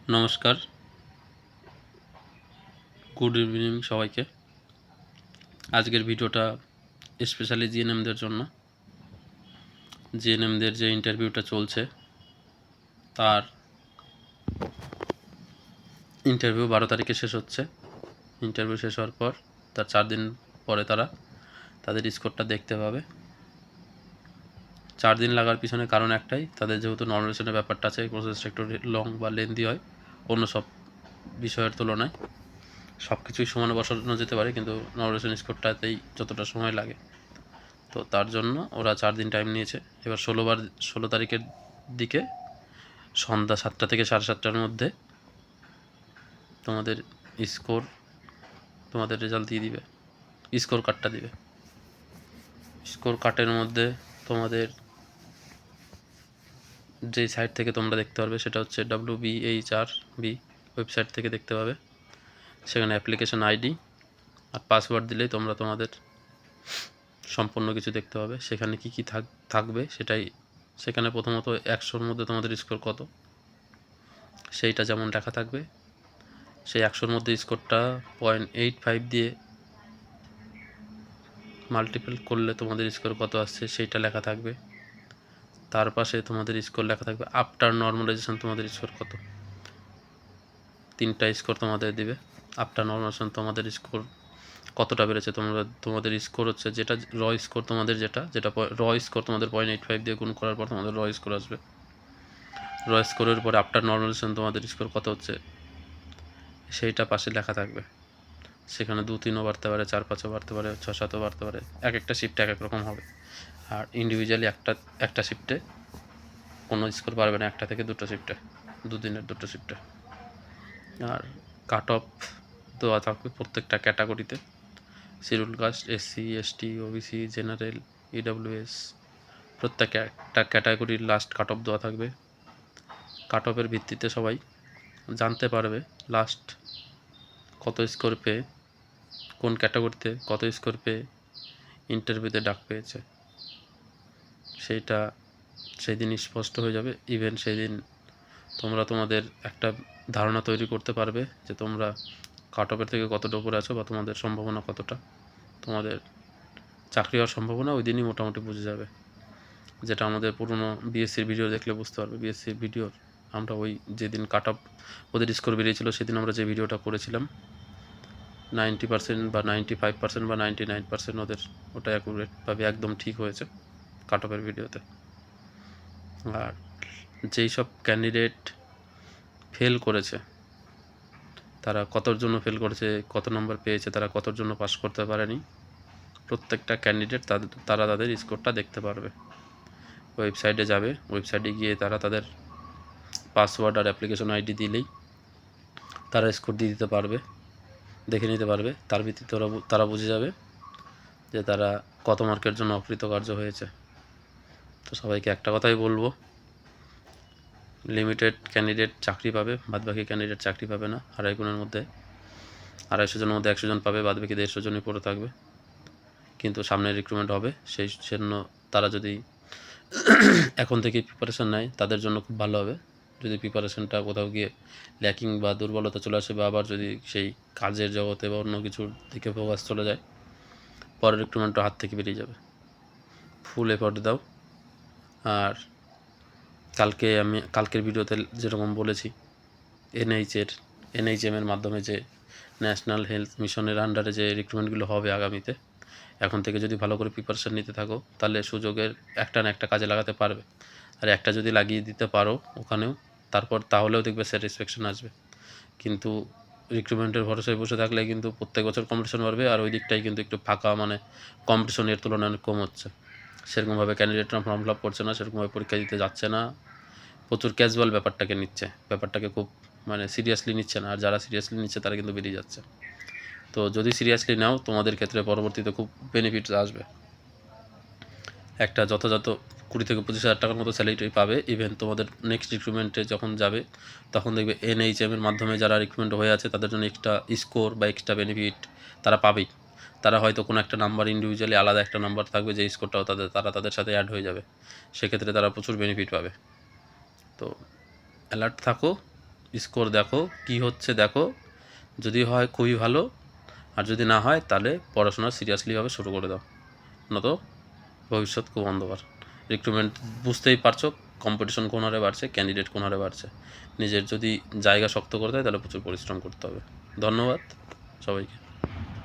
নমস্কার, good evening সবাইকে। আজকের ভিডিওটা স্পেশালি জিএনএমদের জন্য। জিএনএমদের যে ইন্টারভিউটা চলছে তার ইন্টারভিউ 12 তারিখে শেষ হচ্ছে। ইন্টারভিউ শেষ হওয়ার পর তার 4 দিন পরে তারা তাদের স্কোরটা দেখতে পাবে। 4 দিন লাগার পিছনে কারণ একটাই, তাদের যেহেতু নমিনেশনের ব্যাপারটা আছে, এই প্রসেসটা একটু লং বা লেন্দি হয় অন্য সব বিষয়ের তুলনায়। সব কিছুই সমানে বসানো যেতে পারে, কিন্তু নমিনেশন স্কোরটাতেই যতটা সময় লাগে, তো তার জন্য ওরা 4 দিন টাইম নিয়েছে। এবার 16 তারিখের দিকে সন্ধ্যা 7টা থেকে 7:30টার মধ্যে তোমাদের স্কোর, তোমাদের রেজাল্ট দিয়ে দিবে, স্কোর কার্ডটা দিবে। স্কোর কার্ডের মধ্যে তোমাদের যে সাইট থেকে তোমরা দেখতে পারবে সেটা হচ্ছে WBHRB ওয়েবসাইট থেকে দেখতে পাবে। সেখানে অ্যাপ্লিকেশন আইডি আর পাসওয়ার্ড দিলেই তোমরা তোমাদের সম্পূর্ণ কিছু দেখতে পাবে। সেখানে কি কি থাকবে সেটাই, সেখানে প্রথমত 100-র মধ্যে তোমাদের স্কোর কত সেইটা যেমন লেখা থাকবে, সেই 100-র মধ্যে স্কোরটা 0.85 দিয়ে মাল্টিপল করলে তোমাদের স্কোর কত আসছে সেইটা লেখা থাকবে। তার পাশে তোমাদের স্কোর লেখা থাকবে আফটার নর্মালাইজেশন তোমাদের স্কোর কত। 3টা স্কোর তোমাদের দিবে। আফটার নর্মালাইজেশন তোমাদের স্কোর কতটা বেড়েছে, তোমাদের স্কোর হচ্ছে যেটা র স্কোর, তোমাদের যেটা র স্কোর তোমাদের 0.85 দিয়ে গুণ করার পর তোমাদের র স্কোর আসবে। র স্কোরের পরে আফটার নর্মালাইজেশন তোমাদের স্কোর কত হচ্ছে সেইটা পাশে লেখা থাকবে। সেখানে 2-3ও বাড়তে পারে, 4-5ও বাড়তে পারে, 6-7ও বাড়তে পারে। এক একটা শিফটে এক এক রকম হবে। আর ইন্ডিভিজুয়ালি একটা শিফটে কোনো স্কোর পারবে না, 1টা থেকে 2টো শিফটে, 2 দিনের 2টো শিফটে। আর কাট অফ দেওয়া থাকবে প্রত্যেকটা ক্যাটাগরিতে। Schedule caste, SC ST OBC general EWS প্রত্যেকটা ক্যাটাগরির লাস্ট কাট অফ দেওয়া থাকবে। কাট অফের ভিত্তিতে সবাই জানতে পারবে লাস্ট কত স্কোর পেয়ে, কোন ক্যাটাগরিতে কত স্কোর পেয়ে ইন্টারভিউতে ডাক পেয়েছে, সেইটা সেই দিন স্পষ্ট হয়ে যাবে। ইভেন সেই দিন তোমরা তোমাদের একটা ধারণা তৈরি করতে পারবে যে তোমরা কাট অফের থেকে কতটা উপরে আছো বা তোমাদের সম্ভাবনা কতটা, তোমাদের চাকরি হওয়ার সম্ভাবনা ওই দিনই মোটামুটি বুঝে যাবে। যেটা আমাদের পুরনো বিএসসির ভিডিও দেখলে বুঝতে পারবে। বিএসসির ভিডিওর আমরা ওই যেদিন কাট অফ ওদের স্কোর বেরিয়েছিল সেদিন আমরা যে ভিডিওটা করেছিলাম 90% বা 95% বা 99% ওদের ওটা অ্যাকুরেটভাবে একদম ঠিক হয়েছে কাট অফের ভিডিওতে। আর যেই সব ক্যান্ডিডেট ফেল করেছে তারা কতর জন্য ফেল করেছে, কত নম্বর পেয়েছে, তারা কতর জন্য পাস করতে পারেনি, প্রত্যেকটা ক্যান্ডিডেট তারা তাদের স্কোরটা দেখতে পারবে। ওয়েবসাইটে যাবে, ওয়েবসাইটে গিয়ে তারা তাদের পাসওয়ার্ড আর অ্যাপ্লিকেশন আইডি দিলেই তারা স্কোর দিয়ে দিতে পারবে, দেখে নিতে পারবে। তার ভিত্তিতে তারা বুঝে যাবে যে তারা কত মার্কের জন্য অকৃতকার্য হয়েছে। তো সবাইকে একটা কথাই বলবো, লিমিটেড ক্যান্ডিডেট চাকরি পাবে, বাদবাকি ক্যান্ডিডেট চাকরি পাবে না। 250 গুণের মধ্যে 250 জনের মধ্যে 100 জন পাবে, বাদবাকি 150 জনই পড়ে থাকবে। কিন্তু সামনে রিক্রুটমেন্ট হবে, সেই জন্য তারা যদি এখন থেকে প্রিপারেশন নেয় তাদের জন্য খুব ভালো হবে। যদি প্রিপারেশনটা কোথাও গিয়ে ল্যাকিং বা দুর্বলতা চলে আসে, বা আবার যদি সেই কাজের জগতে বা অন্য কিছুর দিকে ফোকাস চলে যায়, পরের রিক্রুটমেন্টটা হাত থেকে বেরিয়ে যাবে। ফুল এফোর্ট দাও। আর কালকের ভিডিওতে যেরকম বলেছি, NHM-এর মাধ্যমে যে ন্যাশনাল হেলথ মিশনের আন্ডারে যে রিক্রুটমেন্টগুলো হবে আগামীতে, এখন থেকে যদি ভালো করে প্রিপারেশান নিতে থাকো তাহলে সুযোগের একটা না একটা কাজে লাগাতে পারবে। আর একটা যদি লাগিয়ে দিতে পারো ওখানেও, তাহলেও দেখবে স্যাটিসফ্যাকশান আসবে। কিন্তু রিক্রুটমেন্টের ভরসায় বসে থাকলে কিন্তু প্রত্যেক বছর কম্পিটিশন বাড়বে, আর ওই দিকটাই কিন্তু একটু ফাঁকা, মানে কম্পিটিশনের তুলনায় অনেক কম হচ্ছে। সেরকমভাবে ক্যান্ডিডেটরা ফর্ম ফিল আপ করছে না, সেরকমভাবে পরীক্ষা দিতে যাচ্ছে না, প্রচুর ক্যাজুয়াল ব্যাপারটাকে খুব মানে সিরিয়াসলি নিচ্ছে না। আর যারা সিরিয়াসলি নিচ্ছে তারা কিন্তু বেরিয়ে যাচ্ছে। তো যদি সিরিয়াসলি নাও তোমাদের ক্ষেত্রে পরবর্তীতে খুব বেনিফিটস আসবে। একটা যথাযথ 20 থেকে 25 হাজার টাকার মতো স্যালারি পাবে। ইভেন তোমাদের নেক্সট রিক্রুটমেন্টে যখন যাবে তখন দেখবে NHM-এর মাধ্যমে যারা রিক্রুটমেন্ট হয়ে আছে তাদের জন্য এক্সট্রা স্কোর বা এক্সট্রা বেনিফিট তারা পাবেই। তারা হয়তো কোনো একটা নাম্বার ইন্ডিভিজুয়ালি আলাদা একটা নাম্বার থাকবে, যে স্কোরটাও তাদের সাথে অ্যাড হয়ে যাবে। সেক্ষেত্রে তারা প্রচুর বেনিফিট পাবে। তো অ্যালার্ট থাকো, স্কোর দেখো, কি হচ্ছে দেখো, যদি হয় খুবই ভালো, আর যদি না হয় তাহলে পড়াশোনা সিরিয়াসলিভাবে শুরু করে দাও, নয়তো ভবিষ্যৎ খুব অন্ধকার। রিক্রুটমেন্ট বুঝতেই পারছো, কম্পিটিশন কোন হারে বাড়ছে, ক্যান্ডিডেট কোন হারে বাড়ছে। নিজের যদি জায়গা শক্ত করতে হয় তাহলে প্রচুর পরিশ্রম করতে হবে। ধন্যবাদ সবাইকে।